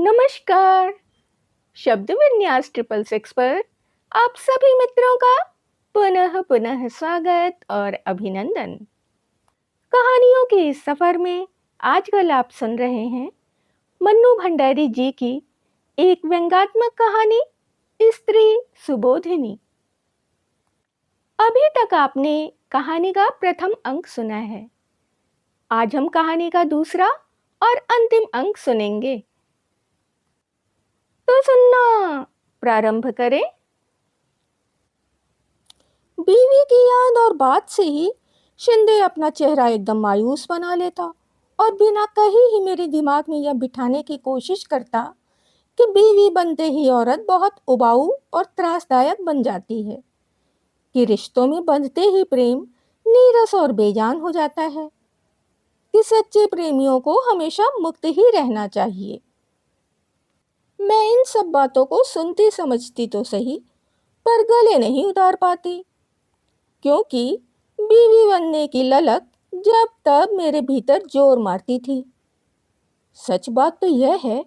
नमस्कार। शब्द विन्यास 666 पर आप सभी मित्रों का पुनः पुनः स्वागत और अभिनंदन। कहानियों के इस सफर में आजकल आप सुन रहे हैं मन्नू भंडारी जी की एक व्यंग्यात्मक कहानी स्त्री सुबोधिनी। अभी तक आपने कहानी का प्रथम अंक सुना है। आज हम कहानी का दूसरा और अंतिम अंक सुनेंगे। तो सुनना प्रारंभ करें। बीवी की याद और बात से ही शिंदे अपना चेहरा एकदम मायूस बना लेता और बिना कहे ही मेरे दिमाग में यह बिठाने की कोशिश करता कि बीवी बनते ही औरत बहुत उबाऊ और त्रासदायक बन जाती है, कि रिश्तों में बंधते ही प्रेम नीरस और बेजान हो जाता है, कि सच्चे प्रेमियों को हमेशा मुक्त ही रहना चाहिए। मैं इन सब बातों को सुनती समझती तो सही, पर गले नहीं उतार पाती, क्योंकि बीवी बनने की ललक जब तब मेरे भीतर जोर मारती थी। सच बात तो यह है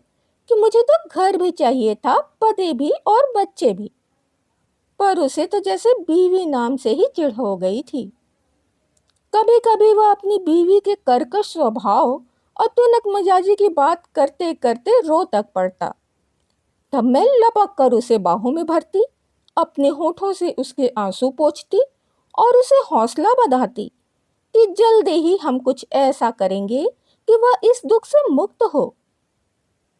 कि मुझे तो घर भी चाहिए था, पति भी और बच्चे भी, पर उसे तो जैसे बीवी नाम से ही चिढ़ हो गई थी। कभी कभी वह अपनी बीवी के कर्कश स्वभाव और तुनक मिजाजी की बात करते करते रो तक पड़ता। तब मैं लपक कर उसे बाहों में भरती, अपने होठों से उसके आंसू पोंछती और उसे हौसला बंधाती कि जल्दी ही हम कुछ ऐसा करेंगे कि वह इस दुख से मुक्त हो,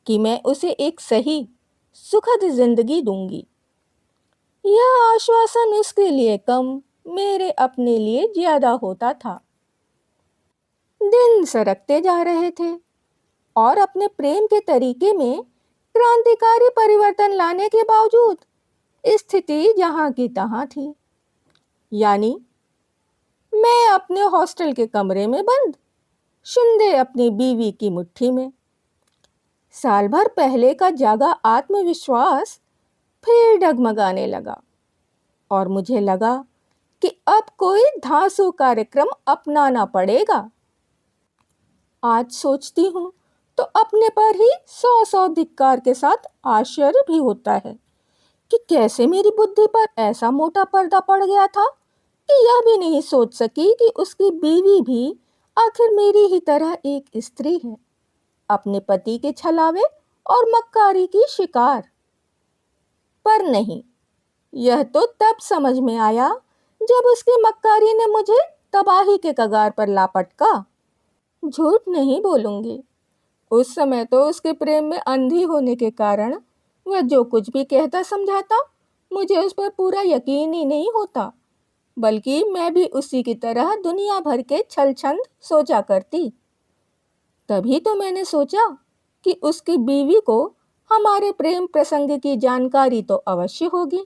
कि मैं उसे एक सही सुखद जिंदगी दूंगी। यह आश्वासन उसके लिए कम, मेरे अपने लिए ज्यादा होता था। दिन सरकते जा रहे थे और अपने प्रेम के तरीके में क्रांतिकारी परिवर्तन लाने के बावजूद स्थिति जहां की तहां थी। यानी मैं अपने हॉस्टल के कमरे में बंद, शिंदे अपनी बीवी की मुट्ठी में। साल भर पहले का जागा आत्मविश्वास फिर डगमगाने लगा और मुझे लगा कि अब कोई धांसू कार्यक्रम अपनाना पड़ेगा। आज सोचती हूँ तो अपने पर ही सौ सौ धिक्कार के साथ आश्चर्य भी होता है कि कैसे मेरी बुद्धि पर ऐसा मोटा पर्दा पड़ गया था कि यह भी नहीं सोच सकी कि उसकी बीवी भी आखिर मेरी ही तरह एक स्त्री है, अपने पति के छलावे और मक्कारी की शिकार। पर नहीं, यह तो तब समझ में आया जब उसकी मक्कारी ने मुझे तबाही के कगार पर ला पटका। झूठ नहीं बोलूंगी, उस समय तो उसके प्रेम में अंधी होने के कारण वह जो कुछ भी कहता समझाता मुझे उस पर पूरा यकीन ही नहीं होता, बल्कि मैं भी उसी की तरह दुनिया भर के छल छंद सोचा करती। तभी तो मैंने सोचा कि उसकी बीवी को हमारे प्रेम प्रसंग की जानकारी तो अवश्य होगी,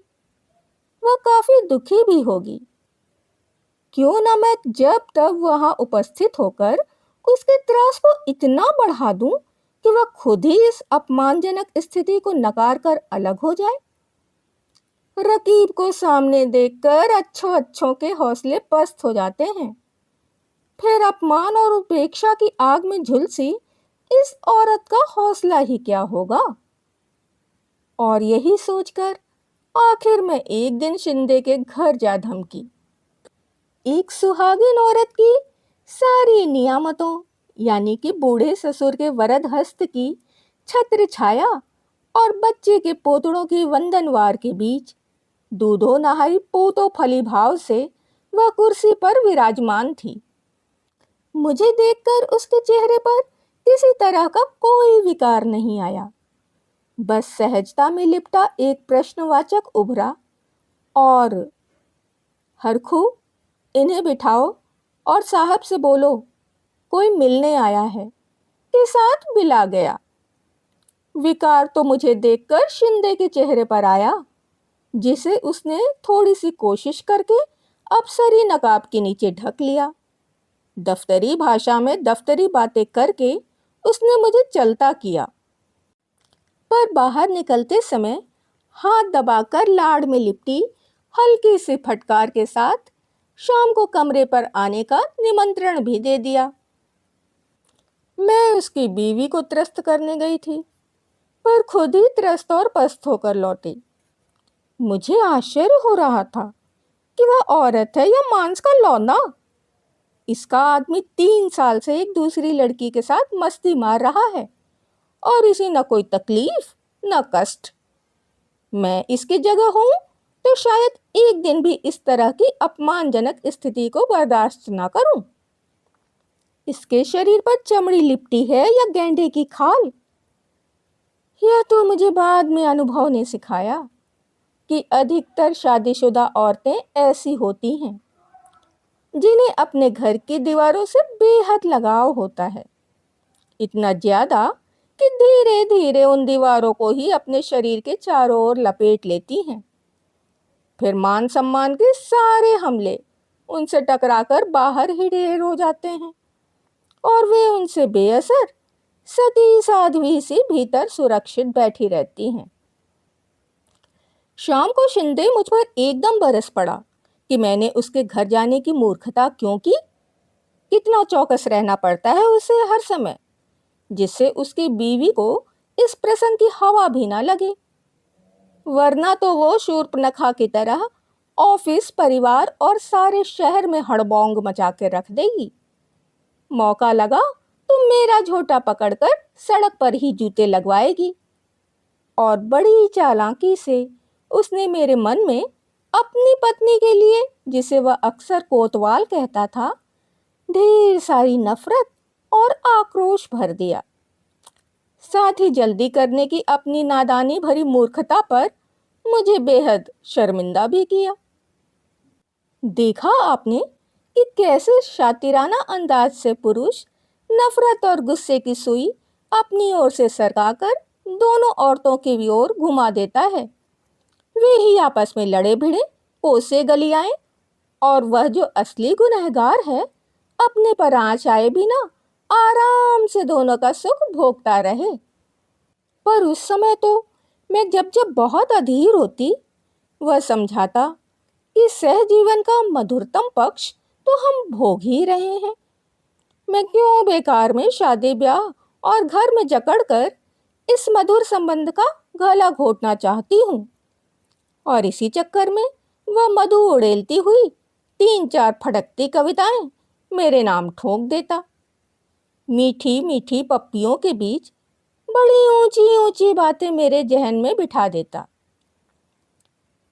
वह काफी दुखी भी होगी। क्यों ना मैं जब तब वहां उपस्थित होकर उसके त्रास को इतना बढ़ा दूं कि वह खुद ही इस अपमानजनक स्थिति को नकार कर अलग हो जाए। रकीब को सामने देखकर अच्छों अच्छों के हौसले पस्त हो जाते हैं। फिर अपमान और उपेक्षा की आग में झुलसी इस औरत का हौसला ही क्या होगा। और यही सोचकर आखिर मैं एक दिन शिंदे के घर जा धमकी। एक सुहागिन औरत की सारी नियामतों, यानी कि बूढ़े ससुर के वरद हस्त की छत्र छाया और बच्चे के पोतड़ों की वंदनवार के बीच दूधो नहाई पूतो फली भाव से वह कुर्सी पर विराजमान थी। मुझे देखकर उसके चेहरे पर किसी तरह का कोई विकार नहीं आया, बस सहजता में लिपटा एक प्रश्नवाचक उभरा और हरखू, इन्हें बिठाओ और साहब से बोलो कोई मिलने आया है, के साथ मिला गया। विकार तो मुझे देखकर शिंदे के चेहरे पर आया, जिसे उसने थोड़ी सी कोशिश करके अफसरी नकाब के नीचे ढक लिया। दफ्तरी भाषा में दफ्तरी बातें करके उसने मुझे चलता किया, पर बाहर निकलते समय हाथ दबाकर लाड़ में लिपटी हल्की सी फटकार के साथ शाम को कमरे पर आने का निमंत्रण भी दे दिया। मैं उसकी बीवी को त्रस्त करने गई थी, पर खुद ही त्रस्त और पस्त होकर लौटी। मुझे आश्चर्य हो रहा था कि वह औरत है या मांस का लौंदा। इसका आदमी 3 साल से एक दूसरी लड़की के साथ मस्ती मार रहा है और इसे न कोई तकलीफ न कष्ट। मैं इसकी जगह हूं तो शायद एक दिन भी इस तरह की अपमानजनक स्थिति को बर्दाश्त न करूं। इसके शरीर पर चमड़ी लिपटी है या गैंडे की खाल। यह तो मुझे बाद में अनुभव ने सिखाया कि अधिकतर शादीशुदा औरतें ऐसी होती हैं, जिन्हें अपने घर की दीवारों से बेहद लगाव होता है। इतना ज्यादा कि धीरे धीरे उन दीवारों को ही अपने शरीर के चारों ओर लपेट लेती हैं। फिर मान सम्मान के सारे हमले उनसे टकराकर बाहर ही ढेर हो जाते हैं और वे उनसे बेअसर सती साध्वी सी भीतर सुरक्षित बैठी रहती हैं। शाम को शिंदे मुझ पर एकदम बरस पड़ा कि मैंने उसके घर जाने की मूर्खता क्यों की। कितना चौकस रहना पड़ता है उसे हर समय, जिससे उसकी बीवी को इस प्रसंग की हवा भी ना लगे। वरना तो वो शूर्पणखा की तरह ऑफिस, परिवार और सारे शहर में हड़बोंग मचा के रख देगी। मौका लगा तो मेरा झोटा पकड़कर सड़क पर ही जूते लगवाएगी। और बड़ी चालाकी से उसने मेरे मन में अपनी पत्नी के लिए, जिसे वह अक्सर कोतवाल कहता था, ढेर सारी नफरत और आक्रोश भर दिया। साथ ही जल्दी करने की अपनी नादानी भरी मूर्खता पर मुझे बेहद शर्मिंदा भी किया। देखा आपने कि कैसे शातिराना अंदाज से पुरुष नफरत और गुस्से की सुई अपनी ओर से सरकाकर दोनों औरतों की ओर घुमा देता है। वे ही आपस में लड़े भिड़े, कोसे गलियाएं, और वह जो असली गुनहगार है अपने पर आंच आए बिना आराम से दोनों का सुख भोगता रहे। पर उस समय तो मैं जब जब बहुत अधीर होती, वह समझाता कि सहजीवन का मधुरतम पक्ष तो हम भोग ही रहे हैं। मैं क्यों बेकार में शादी ब्याह और घर में जकड़कर इस मधुर संबंध का गला घोटना चाहती हूँ। और इसी चक्कर में वह मधु उड़ेलती हुई 3-4 फटकती कविताएं मेरे नाम ठोक देता। मीठी मीठी पप्पियों के बीच बड़ी ऊंची ऊंची बातें मेरे जहन में बिठा देता।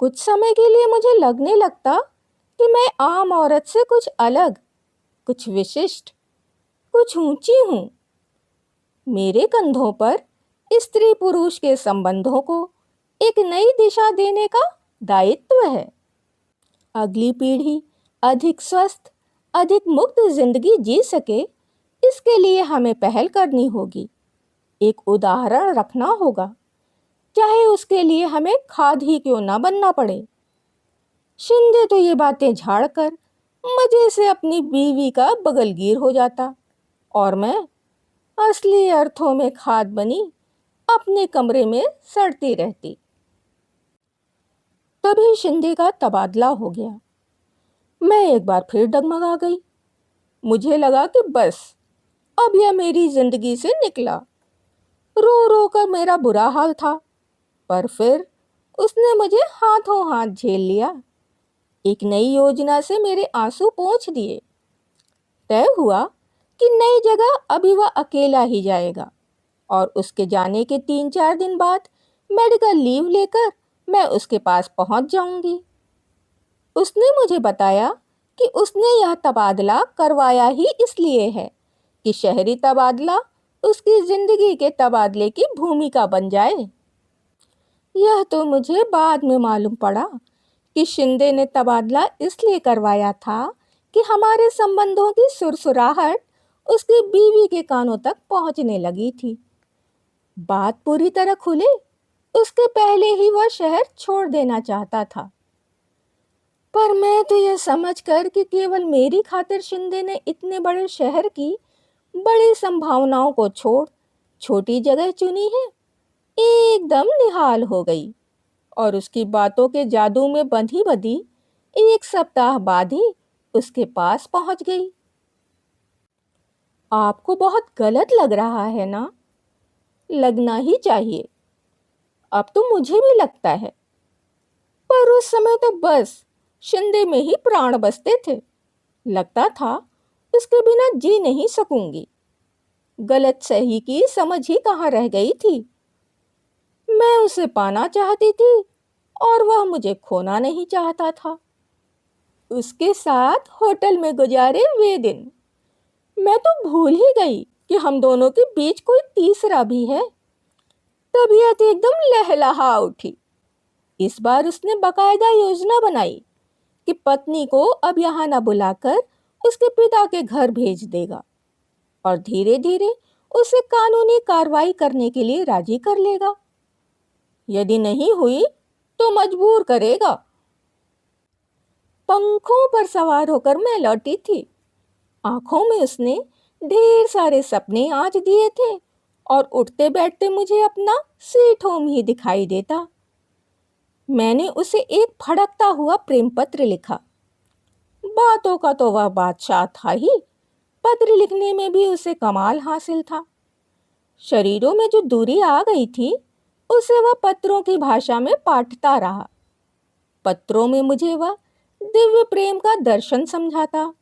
कुछ समय के लिए मुझे लगने लगता कि मैं आम औरत से कुछ अलग, कुछ विशिष्ट, कुछ ऊंची हूं। मेरे कंधों पर स्त्री पुरुष के संबंधों को एक नई दिशा देने का दायित्व है। अगली पीढ़ी अधिक स्वस्थ, अधिक मुक्त जिंदगी जी सके, इसके लिए हमें पहल करनी होगी, एक उदाहरण रखना होगा, चाहे उसके लिए हमें खाद ही क्यों ना बनना पड़े। शिंदे तो ये बातें झाड़कर मजे से अपनी बीवी का बगलगीर हो जाता और मैं असली अर्थों में खाद बनी अपने कमरे में सड़ती रहती। तभी शिंदे का तबादला हो गया। मैं एक बार फिर डगमगा गई। मुझे लगा कि बस अब यह मेरी जिंदगी से निकला। रो रो कर मेरा बुरा हाल था, पर फिर उसने मुझे हाथों हाथ झेल लिया। एक नई योजना से मेरे आंसू पोंछ दिए। तय हुआ कि नई जगह अभी वह अकेला ही जाएगा और उसके जाने के 3-4 दिन बाद मेडिकल लीव लेकर मैं उसके पास पहुंच जाऊंगी। उसने मुझे बताया कि उसने यह तबादला करवाया ही इसलिए है कि शहरी तबादला उसकी जिंदगी के तबादले की भूमिका बन जाए। यह तो मुझे बाद में मालूम पड़ा कि शिंदे ने तबादला इसलिए करवाया था कि हमारे संबंधों की सुरसुराहट उसकी बीवी के कानों तक पहुंचने लगी थी। बात पूरी तरह खुले उसके पहले ही वह शहर छोड़ देना चाहता था। पर मैं तो यह समझकर कि केवल मेरी खातिर शिंदे ने इतने बड़े शहर की बड़ी संभावनाओं को छोड़ छोटी जगह चुनी है, एकदम निहाल हो गई और उसकी बातों के जादू में बंधी बंधी 1 सप्ताह बाद ही उसके पास पहुंच गई। आपको बहुत गलत लग रहा है ना? लगना ही चाहिए। अब तो मुझे भी लगता है। पर उस समय तो बस शिंदे में ही प्राण बसते थे। लगता था उसके बिना जी नहीं सकूंगी। गलत सही की समझ ही कहाँ रह गई थी। मैं उसे पाना चाहती थी और वह मुझे खोना नहीं चाहता था। उसके साथ होटल में गुजारे वे दिन मैं तो भूल ही गई कि हम दोनों के बीच कोई तीसरा भी है। तबीयत एकदम लहलहा उठी। इस बार उसने बकायदा योजना बनाई कि पत्नी को अब यहाँ न बुलाकर उसके पिता के घर भेज देगा और धीरे धीरे उसे कानूनी कार्रवाई करने के लिए राजी कर लेगा। यदि नहीं हुई तो मजबूर करेगा। पंखों पर सवार होकर मैं लौटी थी। आंखों में उसने ढेर सारे सपने आंच दिए थे और उठते बैठते मुझे अपना स्वीट होम ही दिखाई देता। मैंने उसे एक फड़कता हुआ प्रेम पत्र लिखा। बातों का तो वह बादशाह था ही, पत्र लिखने में भी उसे कमाल हासिल था। शरीरों में जो दूरी आ गई थी उसे वह पत्रों की भाषा में पाठता रहा। पत्रों में मुझे वह दिव्य प्रेम का दर्शन समझाता।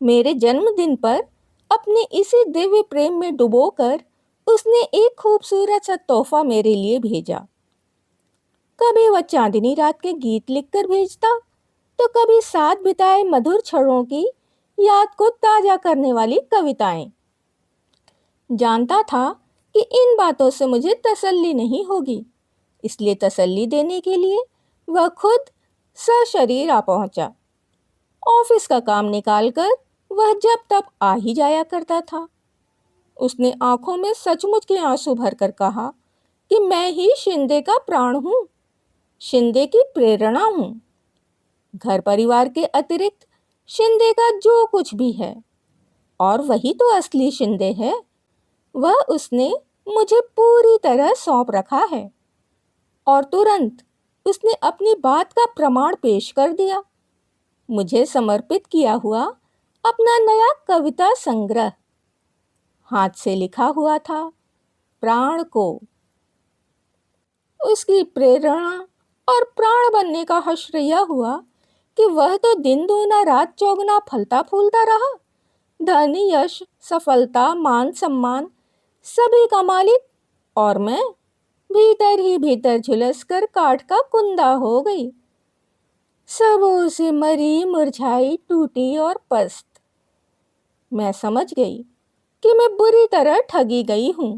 मेरे जन्मदिन पर अपने इसी दिव्य प्रेम में डुबोकर उसने एक खूबसूरत सा तोहफा मेरे लिए भेजा। कभी वह चांदनी रात के गीत लिखकर भेजता तो कभी साथ बिताए मधुर क्षणों की याद को ताजा करने वाली कविताएं। जानता था कि इन बातों से मुझे तसल्ली नहीं होगी, इसलिए तसल्ली देने के लिए वह खुद सशरीर आ पहुंचा। ऑफिस का काम निकालकर वह जब तब आ ही जाया करता था। उसने आंखों में सचमुच के आंसू भरकर कहा कि मैं ही शिंदे का प्राण हूं, शिंदे की प्रेरणा हूं। घर परिवार के अतिरिक्त शिंदे का जो कुछ भी है, और वही तो असली शिंदे है, वह उसने मुझे पूरी तरह सौंप रखा है। और तुरंत उसने अपनी बात का प्रमाण पेश कर दिया। मुझे समर्पित किया हुआ अपना नया कविता संग्रह। हाथ से लिखा हुआ था, प्राण को। उसकी प्रेरणा और प्राण बनने का हश्र यह हुआ कि वह तो दिन दूना रात चौगुना फलता फूलता रहा। धन, यश, सफलता, मान सम्मान सभी का मालिक, और मैं भीतर ही भीतर झुलस कर काठ का कुंदा हो गई। सबों से मरी, मुरझाई, टूटी और पस्त। मैं समझ गई कि मैं बुरी तरह ठगी गई हूँ।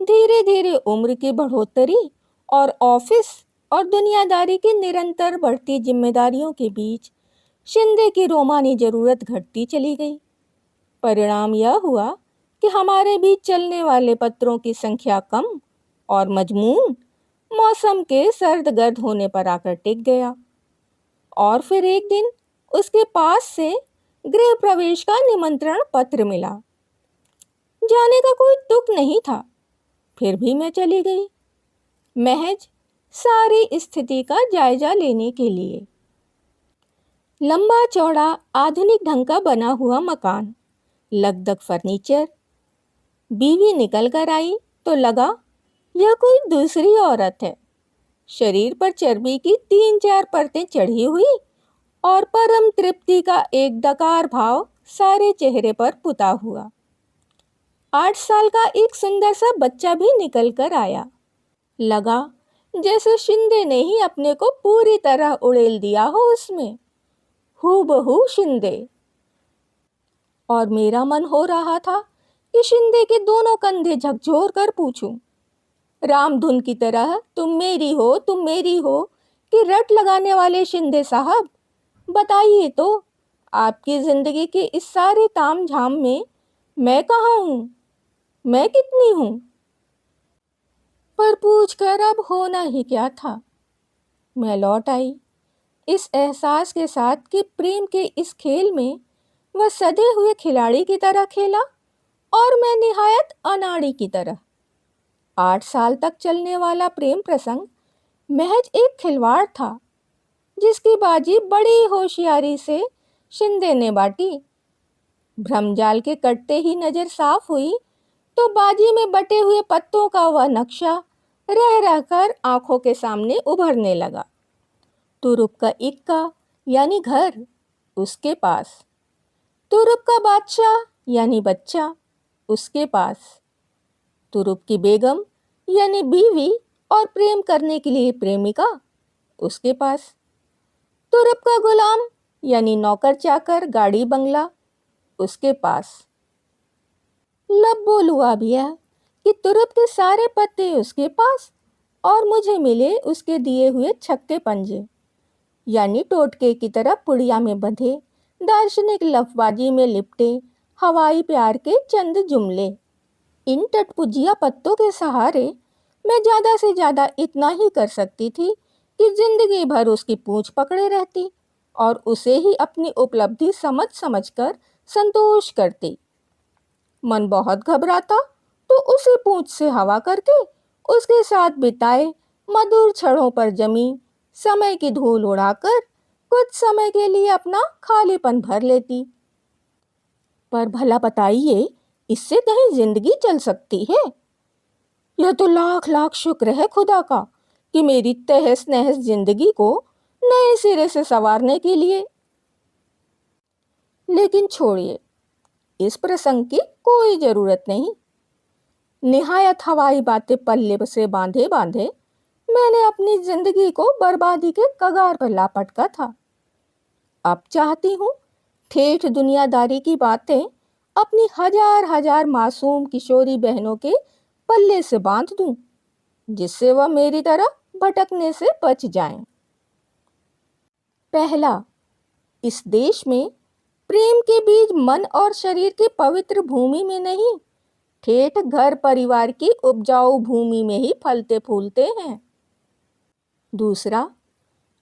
धीरे धीरे उम्र की बढ़ोतरी और ऑफिस और दुनियादारी की निरंतर बढ़ती जिम्मेदारियों के बीच शिंदे की रोमानी जरूरत घटती चली गई। परिणाम यह हुआ कि हमारे बीच चलने वाले पत्रों की संख्या कम और मजमून मौसम के सर्द गर्द होने पर आकर टिक गया। और फिर एक दिन उसके पास से गृह प्रवेश का निमंत्रण पत्र मिला। जाने का कोई तुक नहीं था, फिर भी मैं चली गई, महज सारी स्थिति का जायजा लेने के लिए। लंबा चौड़ा आधुनिक ढंग का बना हुआ मकान, लगदग फर्नीचर। बीवी निकल कर आई तो लगा यह कोई दूसरी औरत है। शरीर पर चर्बी की 3-4 परतें चढ़ी हुई और परम तृप्ति का एक डकार भाव सारे चेहरे पर पुता हुआ। 8 साल का एक सुंदर सा बच्चा भी निकल कर आया। लगा जैसे शिंदे ने ही अपने को पूरी तरह उड़ेल दिया हो उसमें, हूबहू शिंदे। और मेरा मन हो रहा था कि शिंदे के दोनों कंधे झकझोर कर पूछूं, रामधुन की तरह तुम मेरी हो, तुम मेरी हो, कि रट लगाने वाले शिंदे साहब, बताइए तो आपकी जिंदगी के इस सारे ताम झाम में मैं कहाँ हूँ, मैं कितनी हूँ। पर पूछकर अब होना ही क्या था। मैं लौट आई इस एहसास के साथ कि प्रेम के इस खेल में वह सधे हुए खिलाड़ी की तरह खेला और मैं निहायत अनाड़ी की तरह। 8 साल तक चलने वाला प्रेम प्रसंग महज एक खिलवाड़ था, जिसकी बाजी बड़ी होशियारी से शिंदे ने बाटी। भ्रमजाल के कटते ही नजर साफ हुई तो बाजी में बटे हुए पत्तों का वह नक्शा रह रहकर आंखों के सामने उभरने लगा। तुरुप का इक्का यानी घर उसके पास, तुरुप का बादशाह यानी बच्चा उसके पास, तुरुप की बेगम यानी बीवी और प्रेम करने के लिए प्रेमिका उसके पास, तुरुप का गुलाम यानी नौकर चाकर गाड़ी बंगला उसके पास। लब बोल हुआ भैया कि तुरुप के सारे पत्ते उसके पास और मुझे मिले उसके दिए हुए छक्के पंजे, यानी टोटके की तरह पुड़िया में बंधे, दार्शनिक लफबाजी में लिपटे हवाई प्यार के चंद जुमले। इन टटपुजिया पत्तों के सहारे मैं ज़्यादा से ज़्यादा इतना ही कर सकती थी कि जिंदगी भर उसकी पूंछ पकड़े रहती और उसे ही अपनी उपलब्धि समझ समझकर संतोष करती। मन बहुत घबराता तो उसे पूंछ से हवा करके उसके साथ बिताए मधुर क्षणों पर जमी समय की धूल उड़ाकर कुछ समय के लिए अपना खालीपन भर लेती। पर भला बताइए, इससे कहीं जिंदगी चल सकती है? यह तो लाख लाख शुक्र है खुदा का कि मेरी तहस नहस जिंदगी को नए सिरे से संवारने के लिए। लेकिन छोड़िए, इस प्रसंग की कोई जरूरत नहीं। निहायत हवाई बातें पल्ले से बांधे बांधे मैंने अपनी जिंदगी को बर्बादी के कगार पर ला पटका था। अब चाहती हूँ ठेठ दुनियादारी की बातें अपनी हजार हजार मासूम किशोरी बहनों के पल्ले से बांध दूं, जिससे वह मेरी तरह भटकने से बच जाएं। पहला, इस देश में प्रेम के बीज मन और शरीर की पवित्र भूमि में नहीं, ठेठ घर परिवार की उपजाऊ भूमि में ही फलते फूलते हैं। दूसरा,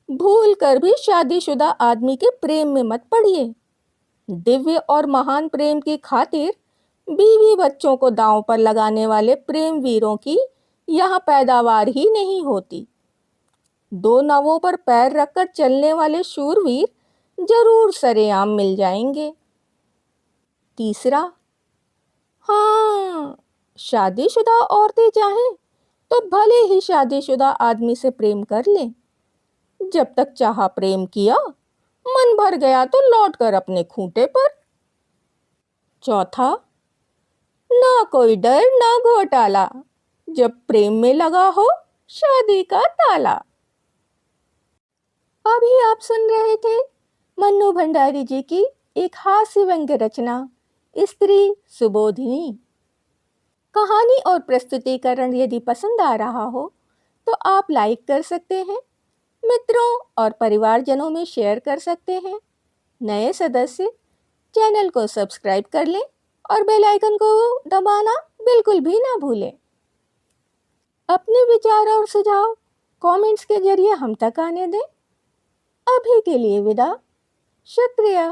भूल कर भी शादीशुदा आदमी के प्रेम में मत पड़िए। दिव्य और महान प्रेम की खातिर बीवी बच्चों को दांव पर लगाने वाले प्रेम वीरों की यहाँ पैदावार ही नहीं होती। दो नावों पर पैर रखकर चलने वाले शूरवीर जरूर सरेआम मिल जाएंगे। तीसरा, हाँ, शादीशुदा औरतें चाहें तो भले ही शादीशुदा आदमी से प्रेम कर लें। जब तक चाहा प्रेम किया, मन भर गया तो लौट कर अपने खूंटे पर। चौथा, ना कोई डर ना घोटाला, जब प्रेम में लगा हो शादी का ताला। अभी आप सुन रहे थे मन्नू भंडारी जी की एक हास्य व्यंग्य रचना स्त्री सुबोधिनी। कहानी और प्रस्तुतिकरण यदि पसंद आ रहा हो तो आप लाइक कर सकते हैं, मित्रों और परिवारजनों में शेयर कर सकते हैं। नए सदस्य चैनल को सब्सक्राइब कर लें और बेल आइकन को दबाना बिल्कुल भी ना भूलें। अपने विचार और सुझाव कमेंट्स के जरिए हम तक आने दें। अभी के लिए विदा। शुक्रिया।